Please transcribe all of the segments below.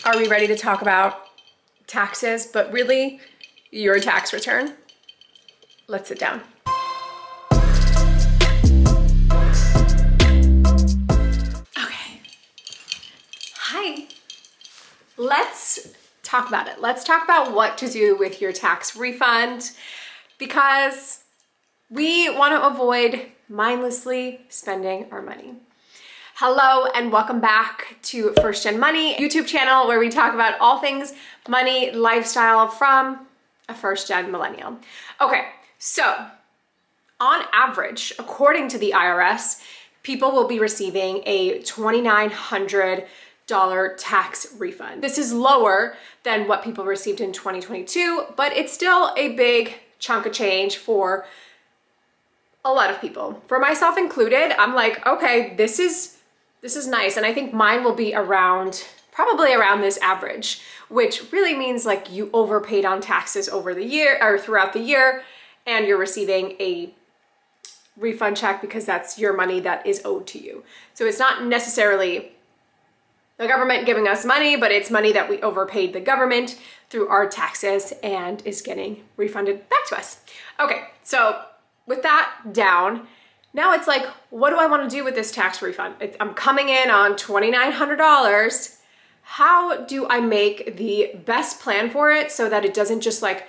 Are we ready to talk about taxes, but really your tax return? Let's sit down. Okay. Hi. Let's talk about it. Let's talk about what to do with your tax refund, because we want to avoid mindlessly spending our money. Hello and welcome back to First Gen Money YouTube channel, where we talk about all things money, lifestyle from a first gen millennial. Okay, so on average, according to the IRS, people will be receiving a $2,900 tax refund. This is lower than what people received in 2022, but it's still a big chunk of change for a lot of people. For myself included, I'm like, okay, this is nice. And I think mine will be probably around this average, which really means like you overpaid on taxes over the year or throughout the year, and you're receiving a refund check because that's your money that is owed to you. So it's not necessarily the government giving us money, but it's money that we overpaid the government through our taxes and is getting refunded back to us. Okay, so with that down, now it's like, what do I want to do with this tax refund? I'm coming in on $2,900. How do I make the best plan for it so that it doesn't just like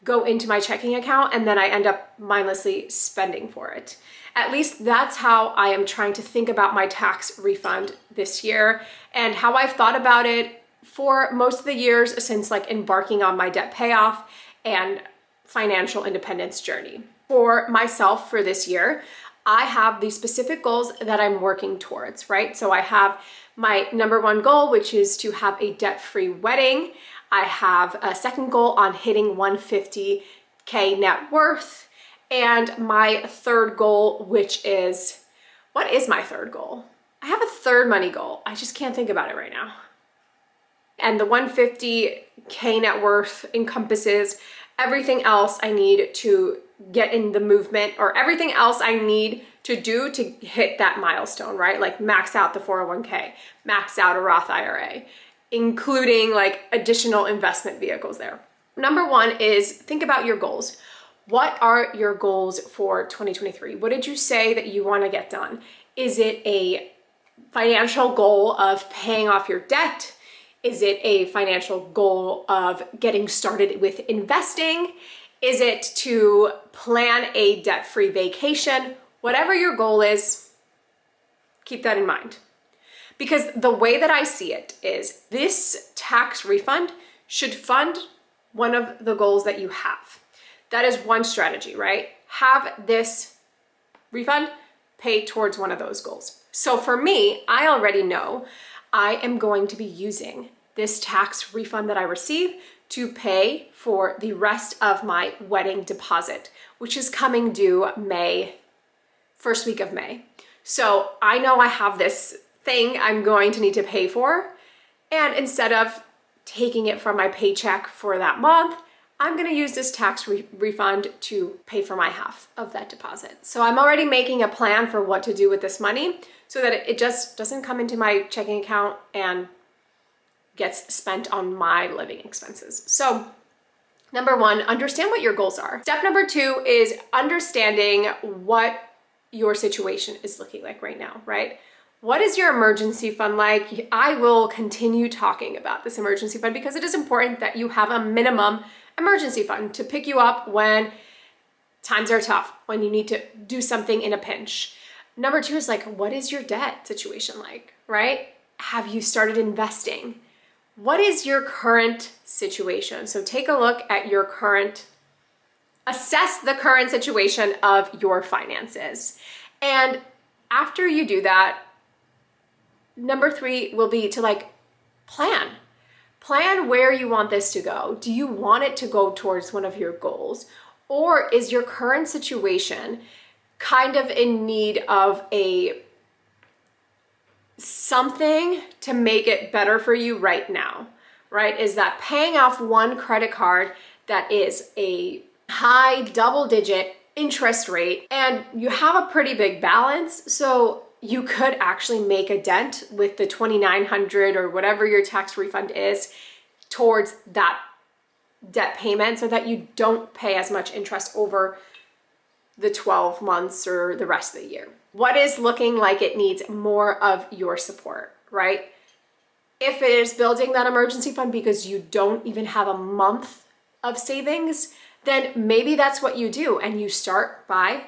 go into my checking account and then I end up mindlessly spending for it? At least that's how I am trying to think about my tax refund this year, and how I've thought about it for most of the years since like embarking on my debt payoff and financial independence journey. For myself for this year, I have these specific goals that I'm working towards, right? So I have my number one goal, which is to have a debt-free wedding. I have a second goal on hitting 150K net worth. And my third goal, which is, what is my third goal? I have a third money goal. I just can't think about it right now. And the 150K net worth encompasses everything else I need to get in the movement, or everything else I need to do to hit that milestone, right? Like max out the 401k, max out a Roth IRA, including like additional investment vehicles there. Number one is think about your goals. What are your goals for 2023? What did you say that you want to get done? Is it a financial goal of paying off your debt? Is it a financial goal of getting started with investing? Is it to plan a debt-free vacation? Whatever your goal is, keep that in mind. Because the way that I see it is this tax refund should fund one of the goals that you have. That is one strategy, right? Have this refund pay towards one of those goals. So for me, I already know I am going to be using this tax refund that I receive to pay for the rest of my wedding deposit, which is coming due first week of May. So I know I have this thing I'm going to need to pay for, and instead of taking it from my paycheck for that month, I'm gonna use this tax refund to pay for my half of that deposit. So I'm already making a plan for what to do with this money so that it just doesn't come into my checking account and gets spent on my living expenses. So number one, understand what your goals are. Step number two is understanding what your situation is looking like right now, right? What is your emergency fund like? I will continue talking about this emergency fund because it is important that you have a minimum emergency fund to pick you up when times are tough, when you need to do something in a pinch. Number two is like, what is your debt situation like, right? Have you started investing? What is your current situation? So take a look at assess the current situation of your finances. And after you do that, number three will be to like plan where you want this to go. Do you want it to go towards one of your goals? Or is your current situation kind of in need of something to make it better for you right now, right? Is that paying off one credit card that is a high double-digit interest rate and you have a pretty big balance. So you could actually make a dent with the $2,900 or whatever your tax refund is towards that debt payment so that you don't pay as much interest over the 12 months or the rest of the year. What is looking like it needs more of your support, right? If it is building that emergency fund because you don't even have a month of savings, then maybe that's what you do, and you start by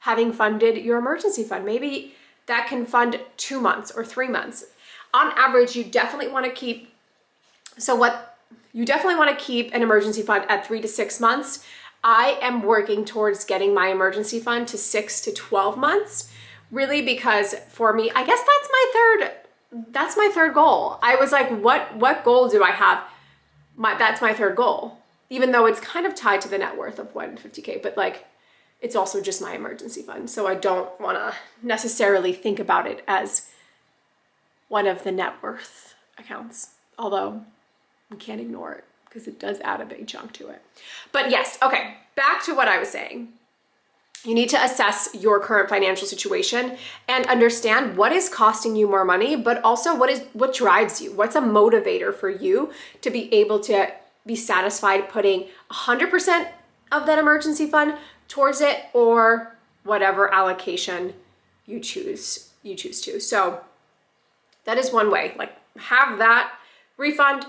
having funded your emergency fund. Maybe that can fund 2 months or 3 months. On average, you definitely want to keep an emergency fund at 3 to 6 months. I am working towards getting my emergency fund to 6 to 12 months, really, because for me, I guess that's my third goal. I was like, what goal do I have? That's my third goal, even though it's kind of tied to the net worth of 150K, but like, it's also just my emergency fund. So I don't want to necessarily think about it as one of the net worth accounts, although we can't ignore it because it does add a big chunk to it. But yes, okay, back to what I was saying. You need to assess your current financial situation and understand what is costing you more money, but also what drives you. What's a motivator for you to be able to be satisfied putting 100% of that emergency fund towards it, or whatever allocation you choose to. So that is one way. Like, have that refund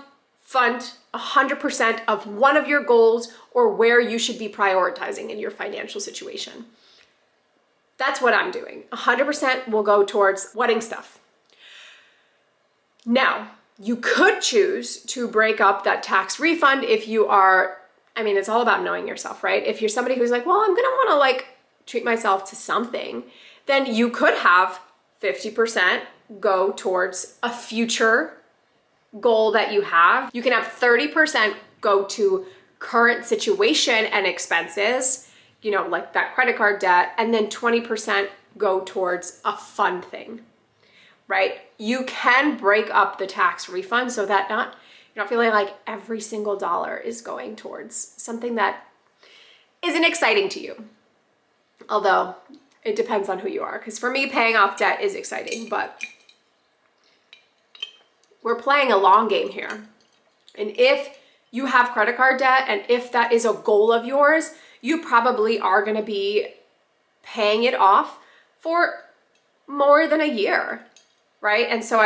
fund 100% of one of your goals or where you should be prioritizing in your financial situation. That's what I'm doing. 100% will go towards wedding stuff. Now, you could choose to break up that tax refund if you are, it's all about knowing yourself, right? If you're somebody who's like, well, I'm gonna wanna like treat myself to something, then you could have 50% go towards a future goal that you have. You can have 30% go to current situation and expenses, like that credit card debt, and then 20% go towards a fun thing, right? You can break up the tax refund so that you're not feeling like every single dollar is going towards something that isn't exciting to you. Although it depends on who you are, because for me, paying off debt is exciting, but we're playing a long game here. And if you have credit card debt, and if that is a goal of yours, you probably are going to be paying it off for more than a year, right? And so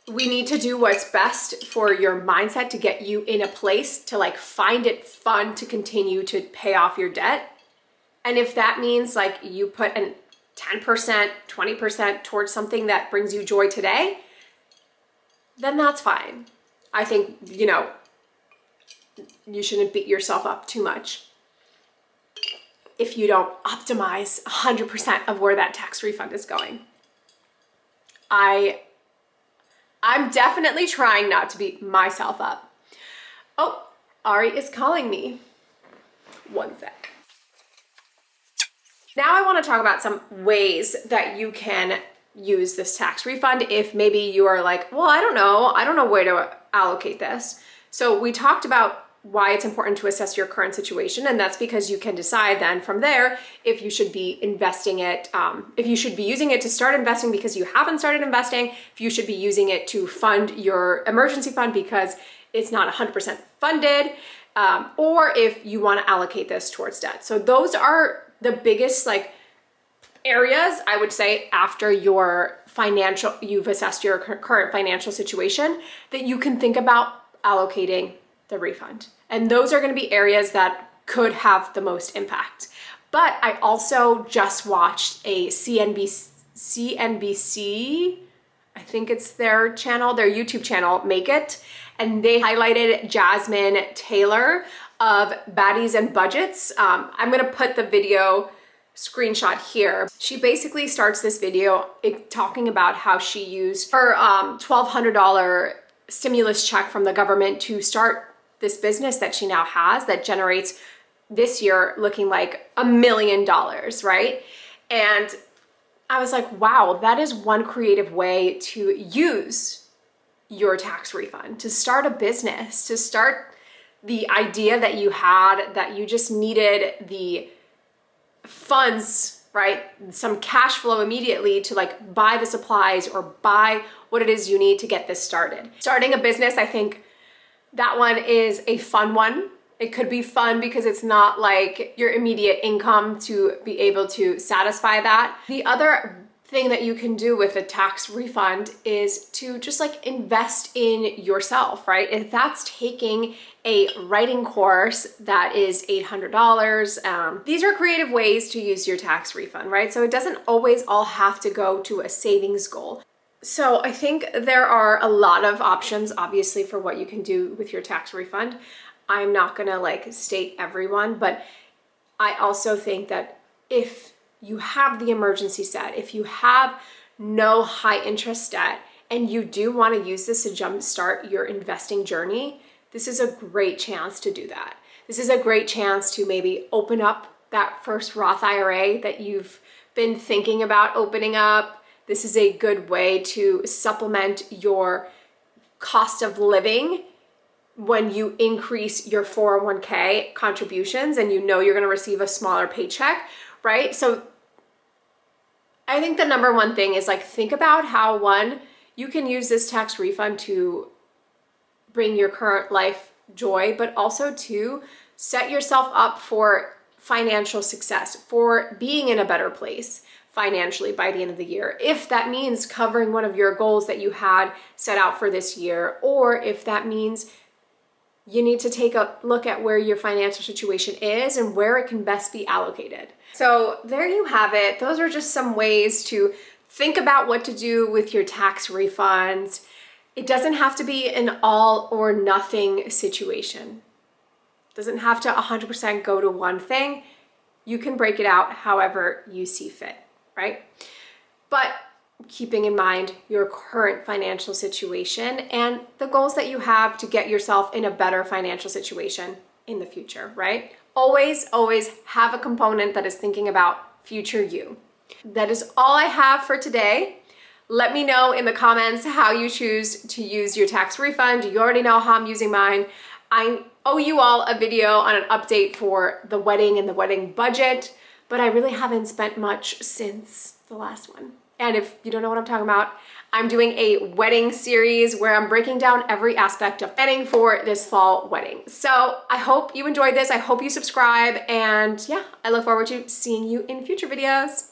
we need to do what's best for your mindset to get you in a place to like find it fun to continue to pay off your debt. And if that means like you put an 10%, 20% towards something that brings you joy today, then that's fine. I think, you shouldn't beat yourself up too much if you don't optimize 100% of where that tax refund is going. I'm definitely trying not to beat myself up. Oh, Ari is calling me. One sec. Now I want to talk about some ways that you can use this tax refund if maybe you are like, well, I don't know where to allocate this. So we talked about why it's important to assess your current situation, and that's because you can decide then from there if you should be investing it, if you should be using it to start investing because you haven't started investing, if you should be using it to fund your emergency fund because it's not 100% funded, or if you want to allocate this towards debt. So those are the biggest areas, I would say, after you've assessed your current financial situation, that you can think about allocating the refund. And those are going to be areas that could have the most impact. But I also just watched a CNBC, I think it's their YouTube channel, Make It, and they highlighted Jasmine Taylor of Baddies and Budgets. I'm going to put the video screenshot here. She basically starts this video talking about how she used her $1,200 stimulus check from the government to start this business that she now has that generates this year looking like $1 million, right? And I was like, wow, that is one creative way to use your tax refund, to start a business, to start the idea that you had, that you just needed the funds right? Some cash flow immediately to like buy the supplies or buy what it is you need to get this started. Starting a business, I think that one is a fun one. It could be fun because it's not like your immediate income to be able to satisfy that. The other thing that you can do with a tax refund is to just like invest in yourself, right? If that's taking a writing course that is $800, these are creative ways to use your tax refund, right? So it doesn't always all have to go to a savings goal. So I think there are a lot of options, obviously, for what you can do with your tax refund. I'm not gonna like state everyone, but I also think that if you have the emergency set, if you have no high interest debt, and you do want to use this to jumpstart your investing journey, this is a great chance to do that. This is a great chance to maybe open up that first Roth IRA that you've been thinking about opening up. This is a good way to supplement your cost of living when you increase your 401k contributions and you know you're going to receive a smaller paycheck, right? So I think the number one thing is like, think about how, one, you can use this tax refund to bring your current life joy, but also to set yourself up for financial success, for being in a better place financially by the end of the year. If that means covering one of your goals that you had set out for this year, or if that means you need to take a look at where your financial situation is and where it can best be allocated. So there you have it. Those are just some ways to think about what to do with your tax refunds. It doesn't have to be an all or nothing situation. It doesn't have to 100% go to one thing. You can break it out however you see fit, right? But keeping in mind your current financial situation and the goals that you have to get yourself in a better financial situation in the future, right? Always, always have a component that is thinking about future you. That is all I have for today. Let me know in the comments how you choose to use your tax refund. You already know how I'm using mine. I owe you all a video on an update for the wedding and the wedding budget, but I really haven't spent much since the last one. And if you don't know what I'm talking about, I'm doing a wedding series where I'm breaking down every aspect of planning for this fall wedding. So I hope you enjoyed this. I hope you subscribe. And yeah, I look forward to seeing you in future videos.